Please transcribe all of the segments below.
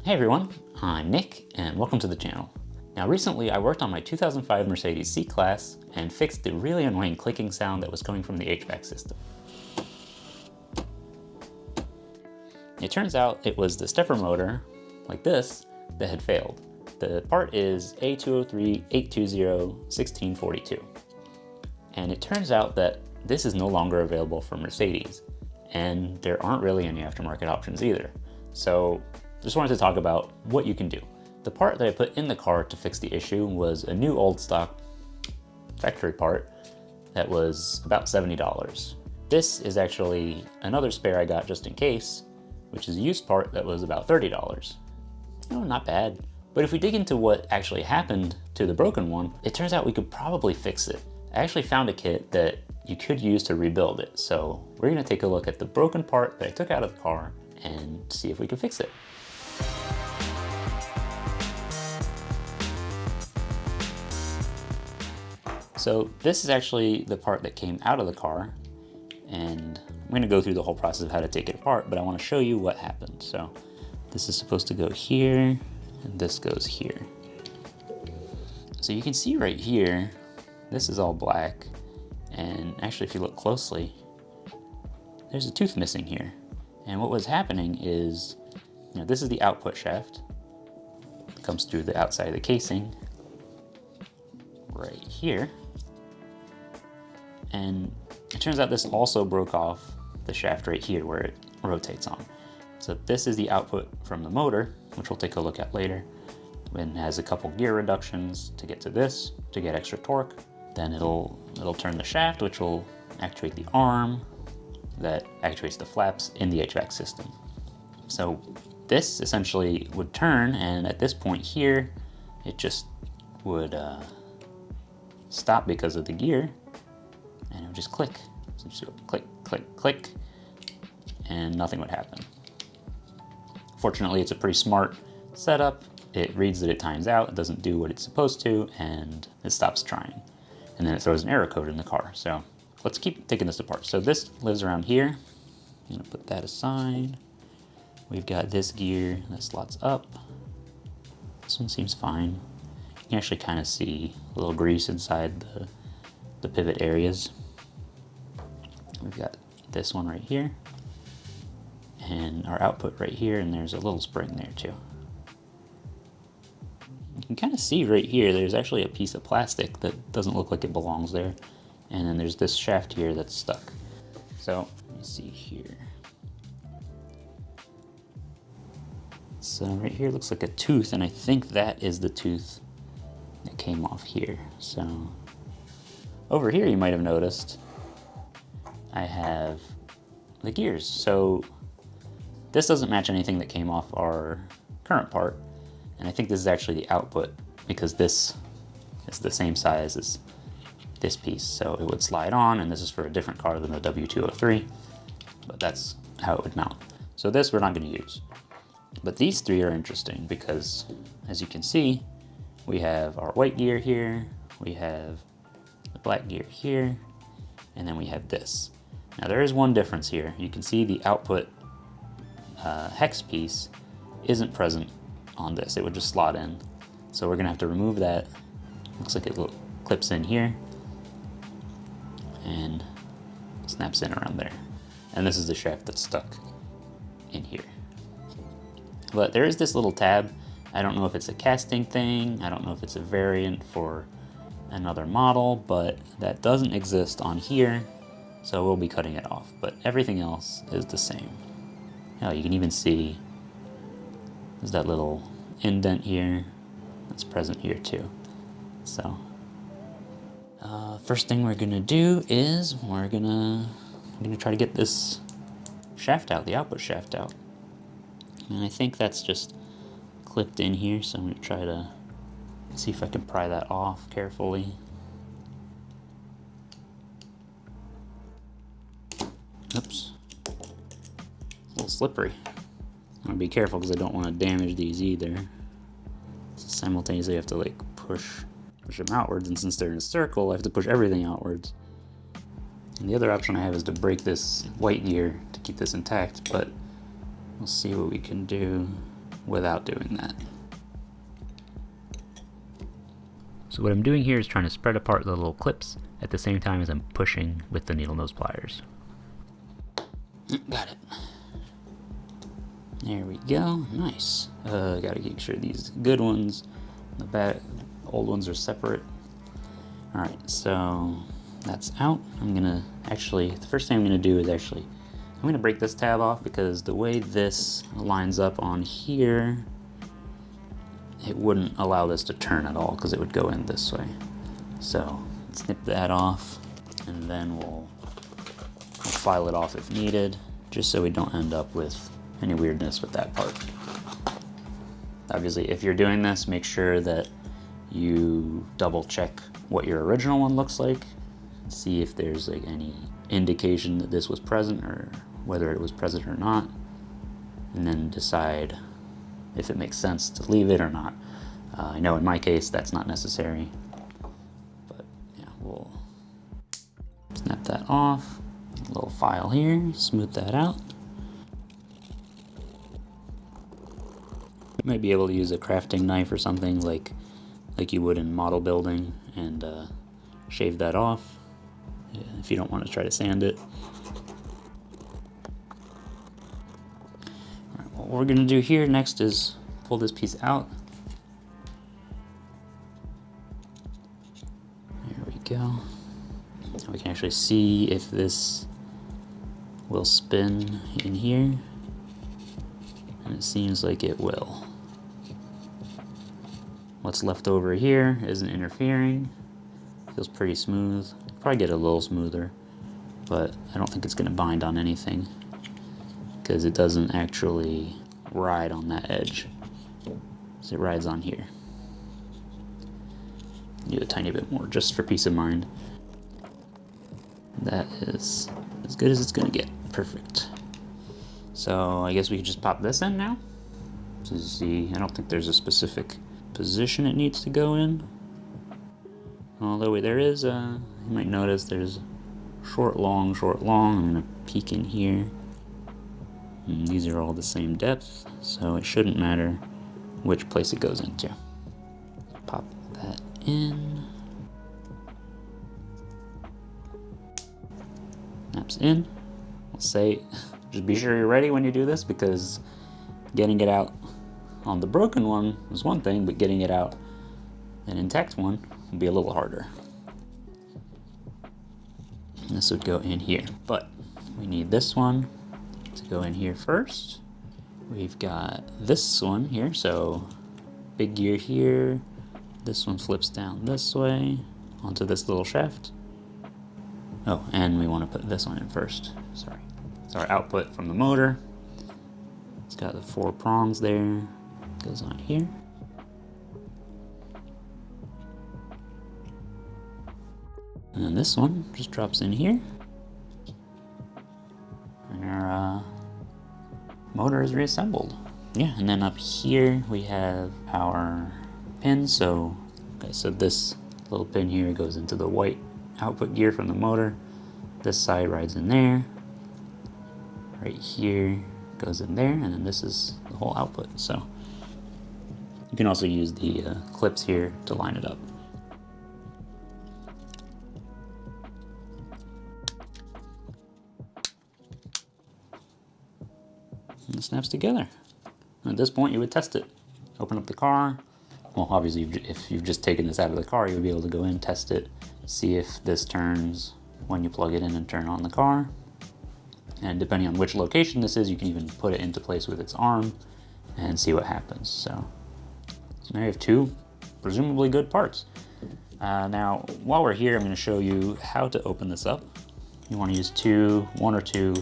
Hey everyone, I'm Nick and welcome to the channel. Now recently I worked on my 2005 Mercedes C-Class and fixed the really annoying clicking sound that was coming from the HVAC system. It turns out it was the stepper motor, like this, that had failed. The part is W203 C-Class. And it turns out that this is no longer available for Mercedes, and there aren't really any aftermarket options either. So just wanted to talk about what you can do. The part that I put in the car to fix the issue was a new old stock factory part that was about $70. This is actually another spare I got just in case, which is a used part that was about $30. Oh, not bad. But if we dig into what actually happened to the broken one, it turns out we could probably fix it. I actually found a kit that you could use to rebuild it. So we're gonna take a look at the broken part that I took out of the car and see if we can fix it. So this is actually the part that came out of the car, and I'm gonna go through the whole process of how to take it apart, but I wanna show you what happened. So this is supposed to go here, and this goes here. So you can see right here, this is all black, and actually if you look closely, there's a tooth missing here. And what was happening is, this is the output shaft. It comes through the outside of the casing, right here. And it turns out this also broke off the shaft right here where it rotates on. So this is the output from the motor, which we'll take a look at later. And it has a couple gear reductions to get to this, to get extra torque. Then it'll turn the shaft, which will actuate the arm that actuates the flaps in the HVAC system. So this essentially would turn, and at this point here, it just would stop because of the gear, and it would just click. So just go click, click, click, and nothing would happen. Fortunately, it's a pretty smart setup. It reads that it times out, it doesn't do what it's supposed to, and it stops trying. And then it throws an error code in the car. So let's keep taking this apart. So this lives around here. I'm gonna put that aside. We've got this gear that slots up. This one seems fine. You can actually kind of see a little grease inside the pivot areas. We've got this one right here, and our output right here, and there's a little spring there too. You can kind of see right here, there's actually a piece of plastic that doesn't look like it belongs there. And then there's this shaft here that's stuck. So let me see here. So right here looks like a tooth, and I think that is the tooth that came off here. So over here you might have noticed I have the gears. So this doesn't match anything that came off our current part. And I think this is actually the output, because this is the same size as this piece. So it would slide on, and this is for a different car than the W203, but that's how it would mount. So this we're not gonna use. But these three are interesting because, as you can see, we have our white gear here, we have the black gear here, and then we have this. Now there is one difference here. You can see the output hex piece isn't present on this. It would just slot in. So we're gonna have to remove that. Looks like it clips in here and snaps in around there. And this is the shaft that's stuck in here. But there is this little tab. I don't know if it's a casting thing. I don't know if it's a variant for another model, but that doesn't exist on here. So we'll be cutting it off, but everything else is the same. Hell, you can even see there's that little indent here that's present here too. So first thing we're gonna do is I'm gonna try to get this shaft out, the output shaft out. And I think that's just clipped in here, so I'm gonna try to see if I can pry that off carefully. Oops, a little slippery. I'm gonna be careful because I don't want to damage these either. So simultaneously I have to like push them outwards, and since they're in a circle I have to push everything outwards. And the other option I have is to break this white gear to keep this intact, but we'll see what we can do. without doing that. So what I'm doing here is trying to spread apart the little clips at the same time as I'm pushing with the needle nose pliers. Got it. There we go. Nice. Gotta make sure these good ones, the bad old ones are separate. All right, so that's out. I'm gonna actually, the first thing I'm gonna do is I'm gonna break this tab off because the way this lines up on here, it wouldn't allow this to turn at all because it would go in this way. So snip that off, and then we'll file it off if needed, just so we don't end up with any weirdness with that part. Obviously, if you're doing this, make sure that you double check what your original one looks like, see if there's like any indication that this was present or whether it was present or not, and then decide if it makes sense to leave it or not. I know in my case that's not necessary, but yeah, we'll snap that off. A little file here, smooth that out. You might be able to use a crafting knife or something like you would in model building and shave that off if you don't want to try to sand it. All right, what we're going to do here next is pull this piece out. There we go. We can actually see if this will spin in here, and it seems like it will. What's left over here isn't interfering. Feels pretty smooth. Probably get a little smoother, but I don't think it's going to bind on anything because it doesn't actually ride on that edge. So it rides on here. Do a tiny bit more just for peace of mind. That is as good as it's going to get. Perfect. So I guess we can just pop this in now. So you see, I don't think there's a specific position it needs to go in. Although there is, you might notice there's short, long, short, long. I'm going to peek in here. And these are all the same depth, so it shouldn't matter which place it goes into. Pop that in. Snaps in. I'll say, just be sure you're ready when you do this, because getting it out on the broken one is one thing, but getting it out an intact one would be a little harder. And this would go in here, but we need this one to go in here first. We've got this one here, so big gear here. This one flips down this way onto this little shaft. Oh, and we want to put this one in first. Sorry. It's our output from the motor. It's got the 4 prongs there. Goes on here. And then this one just drops in here. And our motor is reassembled. Yeah, and then up here we have our pin. So this little pin here goes into the white output gear from the motor. This side rides in there. Right here goes in there, and then this is the whole output. So you can also use the clips here to line it up. And it snaps together. And at this point you would test it. Open up the car. Well, obviously if you've just taken this out of the car, you'll be able to go in, test it, see if this turns when you plug it in and turn on the car. And depending on which location this is, you can even put it into place with its arm and see what happens. So now you have 2 presumably good parts. Now, while we're here, I'm going to show you how to open this up. You want to use 1 or 2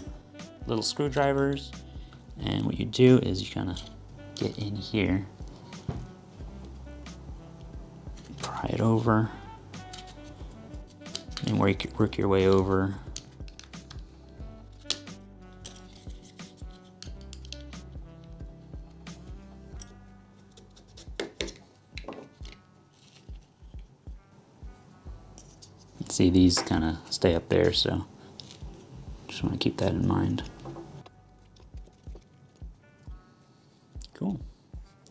little screwdrivers. And what you do is you kind of get in here, pry it over, and work your way over. See, these kind of stay up there, so just want to keep that in mind. Cool.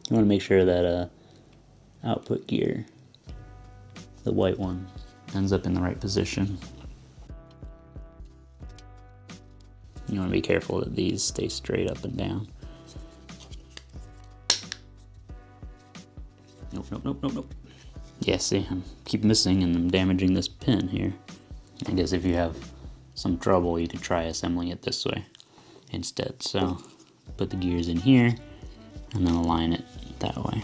You want to make sure that output gear, the white one, ends up in the right position. You want to be careful that these stay straight up and down. Nope, nope, nope, nope, nope. Yeah, see, I keep missing and I'm damaging this pin here. I guess if you have some trouble, you could try assembling it this way instead. So put the gears in here and then align it that way.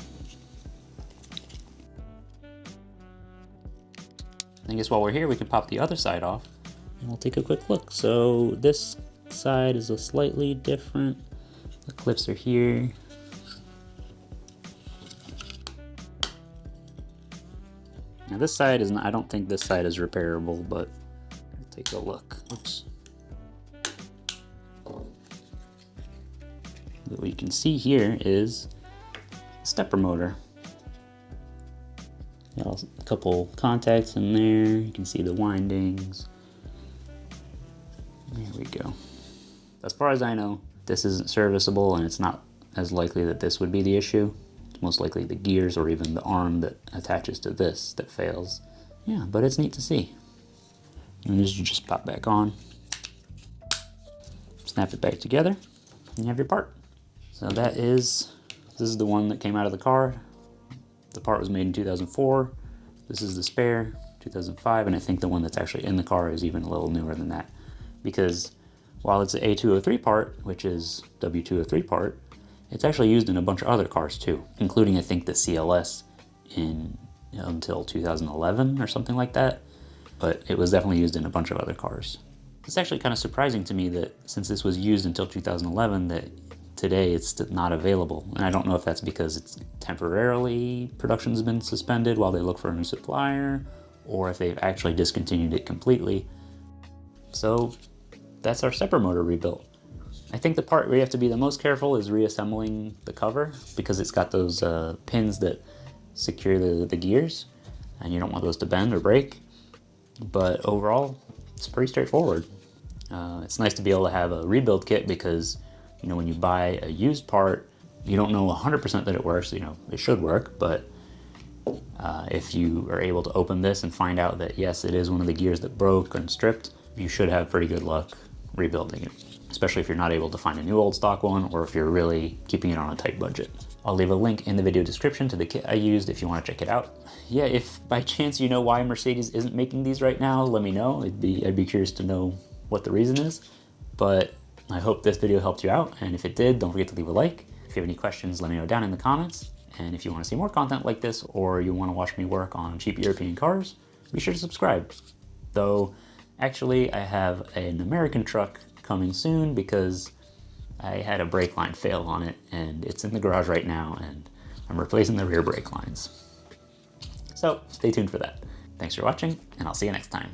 I guess while we're here, we can pop the other side off and we'll take a quick look. So this side is a slightly different. The clips are here. Now this side is not, I don't think this side is repairable, but take a look. Oops. What you can see here is a stepper motor. Got a couple contacts in there. You can see the windings. There we go. As far as I know, this isn't serviceable, and it's not as likely that this would be the issue. It's most likely the gears or even the arm that attaches to this that fails. Yeah, but it's neat to see. And this you just pop back on, snap it back together, and you have your part. So this is the one that came out of the car. The part was made in 2004. This is the spare, 2005, and I think the one that's actually in the car is even a little newer than that. Because while it's an A203 part, which is W203 part, it's actually used in a bunch of other cars too, including I think the CLS in until 2011 or something like that. But it was definitely used in a bunch of other cars. It's actually kind of surprising to me that since this was used until 2011, that today it's not available. And I don't know if that's because it's temporarily production's been suspended while they look for a new supplier, or if they've actually discontinued it completely. So that's our stepper motor rebuilt. I think the part where you have to be the most careful is reassembling the cover, because it's got those pins that secure the gears, and you don't want those to bend or break. But overall, it's pretty straightforward. It's nice to be able to have a rebuild kit, because when you buy a used part, you don't know 100% that it works. It should work, but if you are able to open this and find out that yes, it is one of the gears that broke and stripped, you should have pretty good luck rebuilding it, especially if you're not able to find a new old stock one, or if you're really keeping it on a tight budget. I'll leave a link in the video description to the kit I used if you want to check it out. Yeah, if by chance you know why Mercedes isn't making these right now, let me know. I'd be curious to know what the reason is. But I hope this video helped you out, and if it did, don't forget to leave a like. If you have any questions, let me know down in the comments. And if you want to see more content like this, or you want to watch me work on cheap European cars, be sure to subscribe. Though, actually, I have an American truck coming soon, because I had a brake line fail on it, and it's in the garage right now, and I'm replacing the rear brake lines. So stay tuned for that. Thanks for watching, and I'll see you next time.